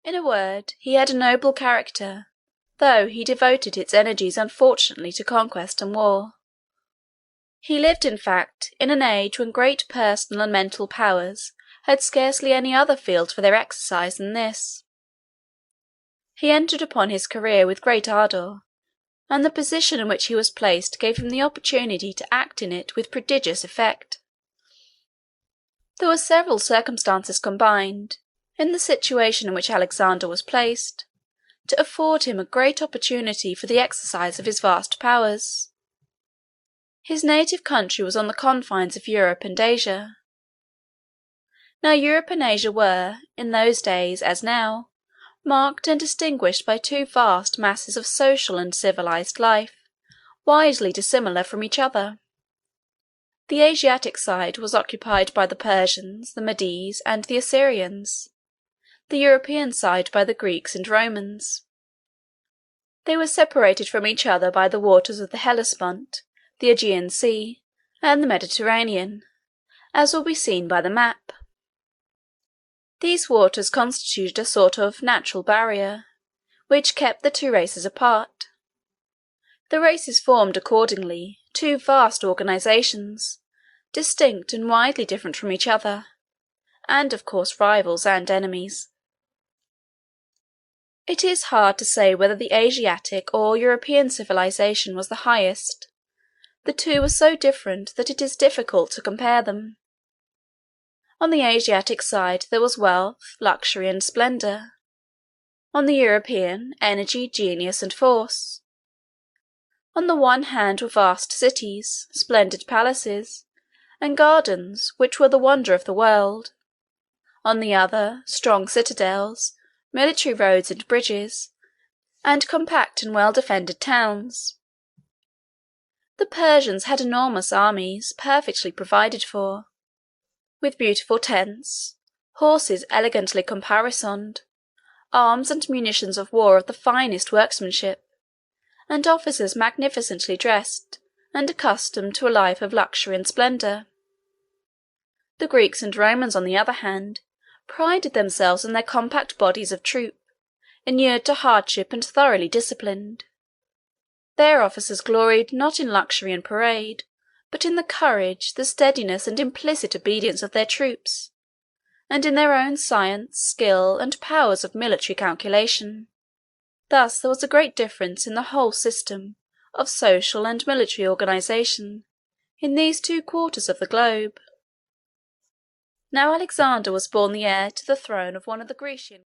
In a word, he had a noble character, though he devoted its energies unfortunately to conquest and war. He lived, in fact, in an age when great personal and mental powers had scarcely any other field for their exercise than this. He entered upon his career with great ardour, and the position in which he was placed gave him the opportunity to act in it with prodigious effect. There were several circumstances combined, in the situation in which Alexander was placed, to afford him a great opportunity for the exercise of his vast powers. His native country was on the confines of Europe and Asia. Now Europe and Asia were, in those days as now, marked and distinguished by two vast masses of social and civilized life, widely dissimilar from each other. The Asiatic side was occupied by the Persians, the Medes, and the Assyrians; the European side by the Greeks and Romans. They were separated from each other by the waters of the Hellespont, the Aegean Sea, and the Mediterranean, as will be seen by the map. These waters constituted a sort of natural barrier, which kept the two races apart. The races formed, accordingly, two vast organizations, distinct and widely different from each other, and of course rivals and enemies. It is hard to say whether the Asiatic or European civilization was the highest. The two were so different that it is difficult to compare them. On the Asiatic side there was wealth, luxury, and splendour; on the European, energy, genius, and force. On the one hand were vast cities, splendid palaces, and gardens which were the wonder of the world; on the other, strong citadels, military roads and bridges, and compact and well-defended towns. The Persians had enormous armies, perfectly provided for, with beautiful tents, horses elegantly caparisoned, arms and munitions of war of the finest workmanship, and officers magnificently dressed and accustomed to a life of luxury and splendour. The Greeks and Romans, on the other hand, prided themselves on their compact bodies of troop, inured to hardship and thoroughly disciplined. Their officers gloried not in luxury and parade, but in the courage, the steadiness, and implicit obedience of their troops, and in their own science, skill, and powers of military calculation. Thus there was a great difference in the whole system of social and military organization in these two quarters of the globe. Now Alexander was born the heir to the throne of one of the Grecian